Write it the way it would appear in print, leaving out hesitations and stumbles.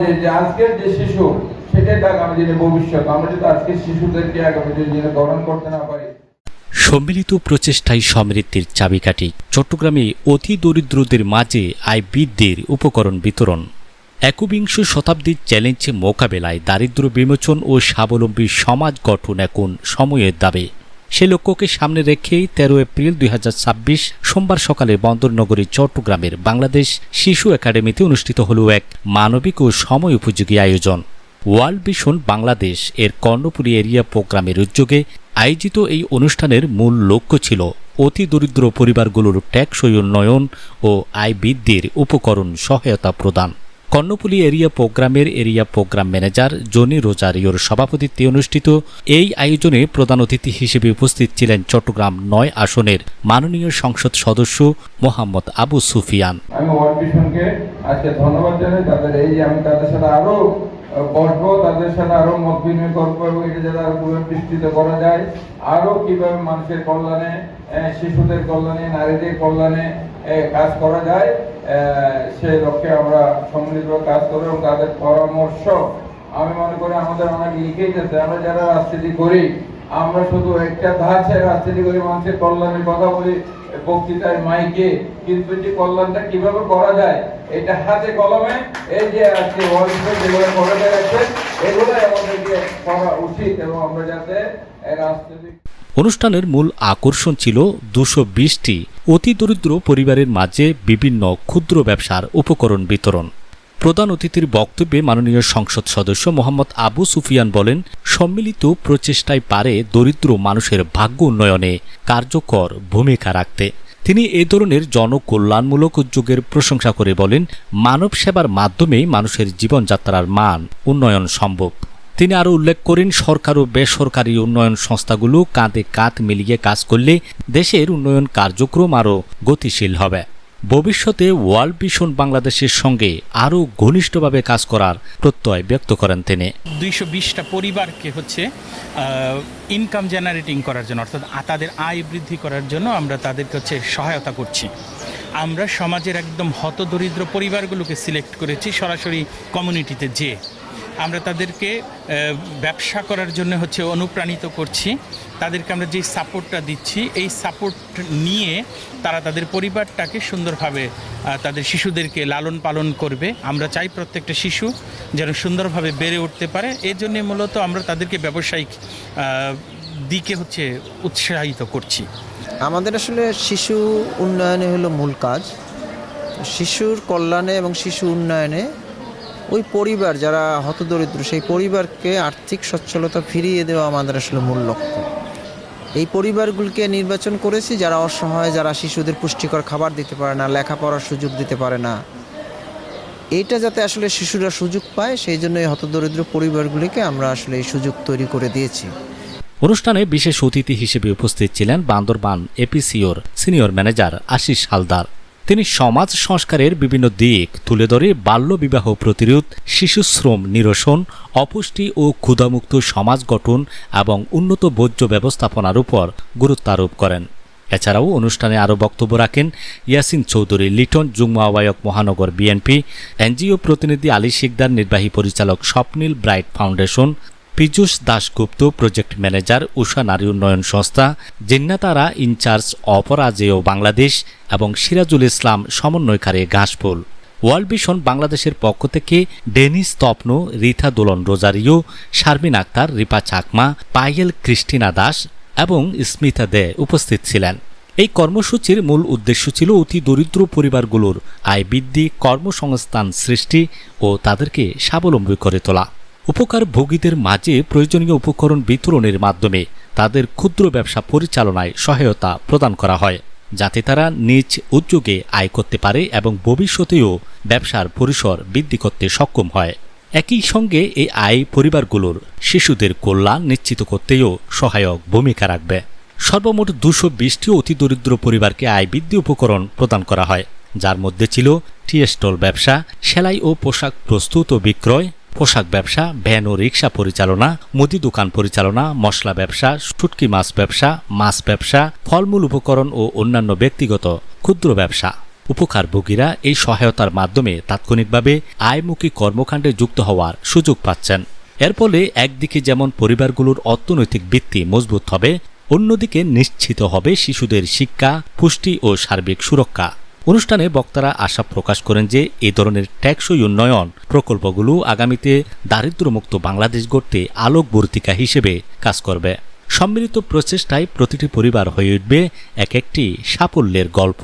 যে আজকের যে শিশু সেটাই আগামী দিনে ভবিষ্যৎ। আমরা যদি আজকের শিশুদেরকে আগামী দিনে গ্রহণ করতে না পারি। সম্মিলিত প্রচেষ্টায় সমৃদ্ধির চাবিকাঠি। চট্টগ্রামে অতি দরিদ্রদের মাঝে আয় বৃদ্ধির উপকরণ বিতরণ। একবিংশ শতাব্দীর চ্যালেঞ্জ মোকাবেলায় দারিদ্র্য বিমোচন ও স্বাবলম্বী সমাজ গঠন এখন সময়ের দাবি। সে লক্ষ্যকে সামনে রেখেই 13 এপ্রিল 2026 সোমবার সকালে বন্দরনগরী চট্টগ্রামের বাংলাদেশ শিশু একাডেমিতে অনুষ্ঠিত হল এক মানবিক ও সময় উপযোগী আয়োজন। ওয়ার্ল্ড ভিশন বাংলাদেশ এর কর্ণফুলী এরিয়া প্রোগ্রামের উদ্যোগে আয়োজিত এই অনুষ্ঠানের মূল লক্ষ্য ছিল অতি দরিদ্র পরিবারগুলোর টেকসই উন্নয়ন ও আয় বৃদ্ধির উপকরণ সহায়তা প্রদান। কর্ণফুলী এরিয়া প্রোগ্রামের এরিয়া প্রোগ্রাম ম্যানেজার জনি রোজারিওর সভাপতিত্বে অনুষ্ঠিত এই আয়োজনে প্রধান অতিথি হিসেবে উপস্থিত ছিলেন চট্টগ্রাম 9 আসনের মাননীয় সংসদ সদস্য মোহাম্মদ আবু সুফিয়ান। আমি ওয়ার্ল্ড ভিশনকে আজকে ধন্যবাদ জানাই। তাদের এই যে আমি তাদের সাথে আরো বসবো, তাদের সাথে আরো মত বিনিময় করবো এবং এটা যাতে আরো বিস্তৃত করা যায়, আরো কিভাবে মানুষের কল্যাণে, শিশুদের কল্যাণে, নারীদের কল্যাণে কাজ করা যায়, সেই লক্ষ্যে আমরা সম্মিলিতভাবে কাজ করবো। এবং তাদের পরামর্শ আমি মনে করি আমাদের অনেক লিখেই যাচ্ছে। আমরা যারা রাজনীতি করি, আমরা শুধু একটা ধাঁচে রাজনীতি করি, মানুষের কল্যাণের কথা বলি বক্তৃতায়, মাইকে, কিন্তু যে কল্যাণটা কিভাবে করা যায় এটা হাতে কলমে এই যে আজকে ওয়ার্ল্ড যেগুলো করে যাচ্ছে এগুলোই আমাদেরকে করা উচিত এবং আমরা যাতে রাজনীতি। অনুষ্ঠানের মূল আকর্ষণ ছিল 220টি অতি দরিদ্র পরিবারের মাঝে বিভিন্ন ক্ষুদ্র ব্যবসার উপকরণ বিতরণ। প্রধান অতিথির বক্তব্যে মাননীয় সংসদ সদস্য মোহাম্মদ আবু সুফিয়ান বলেন, সম্মিলিত প্রচেষ্টায় পারে দরিদ্র মানুষের ভাগ্য উন্নয়নে কার্যকর ভূমিকা রাখতে। তিনি এ ধরনের জনকল্যাণমূলক উদ্যোগের প্রশংসা করে বলেন, মানব সেবার মাধ্যমেই মানুষের জীবনযাত্রার মান উন্নয়ন সম্ভব। তিনি আরও উল্লেখ করেন, সরকার ও বেসরকারি উন্নয়ন সংস্থাগুলো কাঁধে কাঁধ মিলিয়ে কাজ করলে দেশের উন্নয়ন কার্যক্রম আরও গতিশীল হবে। ভবিষ্যতে ওয়ার্ল্ড ভিশন বাংলাদেশের সঙ্গে আরও ঘনিষ্ঠভাবে কাজ করার প্রত্যয় ব্যক্ত করেন তিনি। 220টা পরিবারকে ইনকাম জেনারেটিং করার জন্য, অর্থাৎ তাদের আয় বৃদ্ধি করার জন্য আমরা তাদেরকে সহায়তা করছি। আমরা সমাজের একদম হতদরিদ্র পরিবারগুলোকে সিলেক্ট করেছি, সরাসরি কমিউনিটিতে যেয়ে আমরা তাদেরকে ব্যবসা করার জন্য অনুপ্রাণিত করছি। তাদেরকে আমরা যেই সাপোর্টটা দিচ্ছি, এই সাপোর্ট নিয়ে তারা তাদের পরিবারটাকে সুন্দরভাবে তাদের শিশুদেরকে লালন পালন করবে। আমরা চাই প্রত্যেকটা শিশু যেন সুন্দরভাবে বেড়ে উঠতে পারে। এর জন্য মূলত আমরা তাদেরকে ব্যবসায়িক দিকে উৎসাহিত করছি। আমাদের আসলে শিশু উন্নয়নে হলো মূল কাজ। শিশুর কল্যাণে এবং শিশু উন্নয়নে ওই পরিবার যারা হতদরিদ্র সেই পরিবারকে আর্থিক সচ্ছলতা ফিরিয়ে দেওয়া আমাদের আসলে মূল লক্ষ্য। এই পরিবারগুলোকে নির্বাচন করেছি যারা অসহায়, যারা শিশুদের পুষ্টিকর খাবার দিতে পারে না, লেখাপড়ার সুযোগ দিতে পারে না। এইটা যাতে আসলে শিশুরা সুযোগ পায়, সেই জন্য এই হতদরিদ্র পরিবারগুলিকে আমরা আসলে এই সুযোগ তৈরি করে দিয়েছি। অনুষ্ঠানে বিশেষ অতিথি হিসেবে উপস্থিত ছিলেন বান্দরবান এপিসিওর সিনিয়র ম্যানেজার আশিস হালদার। তিনি সমাজ সংস্কারের বিভিন্ন দিক তুলে ধরে বাল্যবিবাহ প্রতিরোধ, শিশু শ্রম নিরসন, অপুষ্টি ও ক্ষুধামুক্ত সমাজ গঠন এবং উন্নত বর্জ্য ব্যবস্থাপনার উপর গুরুত্ব আরোপ করেন। এছাড়াও অনুষ্ঠানে আরও বক্তব্য রাখেন ইয়াসিন চৌধুরী লিটন, যুগ্ম আহ্বায়ক মহানগর বিএনপি, এনজিও প্রতিনিধি আলী শিকদার, নির্বাহী পরিচালক Swapnil bright foundation, Piyush Dasgupta, project manager Usha নারী উন্নয়ন সংস্থা, জিন্নাতারা ইনচার্জ অপরাজেয় বাংলাদেশ এবং সিরাজুল ইসলাম সমন্বয়কারী ঘাসফুল। ওয়ার্ল্ড ভিশন বাংলাদেশের পক্ষ থেকে ডেনিস তপ্ন, রিথা দোলন রোজারিও, শারমিন আক্তার, রিপা চাকমা, পায়েল ক্রিস্টিনা দাস এবং স্মিতা দে উপস্থিত ছিলেন। এই কর্মসূচির মূল উদ্দেশ্য ছিল অতি দরিদ্র পরিবারগুলোর আয় বৃদ্ধি, কর্মসংস্থান সৃষ্টি ও তাদেরকে স্বাবলম্বী করে তোলা। উপকার ভোগীদের মাঝে প্রয়োজনীয় উপকরণ বিতরণের মাধ্যমে তাদের ক্ষুদ্র ব্যবসা পরিচালনায় সহায়তা প্রদান করা হয়, যাতে তারা নিজ উদ্যোগে আয় করতে পারে এবং ভবিষ্যতেও ব্যবসার পরিসর বৃদ্ধি করতে সক্ষম হয়। একই সঙ্গে এই আয় পরিবারগুলোর শিশুদের কল্যাণ নিশ্চিত করতেও সহায়ক ভূমিকা রাখবে। সর্বমোট 220টি অতি দরিদ্র পরিবারকে আয় বৃদ্ধি উপকরণ প্রদান করা হয়, যার মধ্যে ছিল টি স্টল ব্যবসা, সেলাই ও পোশাক প্রস্তুত ও বিক্রয়, পোশাক ব্যবসা, ভ্যান ও রিক্সা পরিচালনা, মুদি দোকান পরিচালনা, মশলা ব্যবসা, শুটকি মাছ ব্যবসা, ফলমূল উপকরণ ও অন্যান্য ব্যক্তিগত ক্ষুদ্র ব্যবসা। উপকারভোগীরা এই সহায়তার মাধ্যমে তাৎক্ষণিকভাবে আয়মুখী কর্মকাণ্ডে যুক্ত হওয়ার সুযোগ পাচ্ছেন। এর ফলে একদিকে যেমন পরিবারগুলোর অর্থনৈতিক ভিত্তি মজবুত হবে, অন্যদিকে নিশ্চিত হবে শিশুদের শিক্ষা, পুষ্টি ও সার্বিক সুরক্ষা। অনুষ্ঠানে বক্তারা আশা প্রকাশ করেন যে এই ধরনের টেকসই উন্নয়ন প্রকল্পগুলো আগামীতে দারিদ্র্যমুক্ত বাংলাদেশ গড়তে আলোকবর্তিকা হিসেবে কাজ করবে। সম্মিলিত প্রচেষ্টায় প্রতিটি পরিবার হয়ে উঠবে এক একটি সাফল্যের গল্প।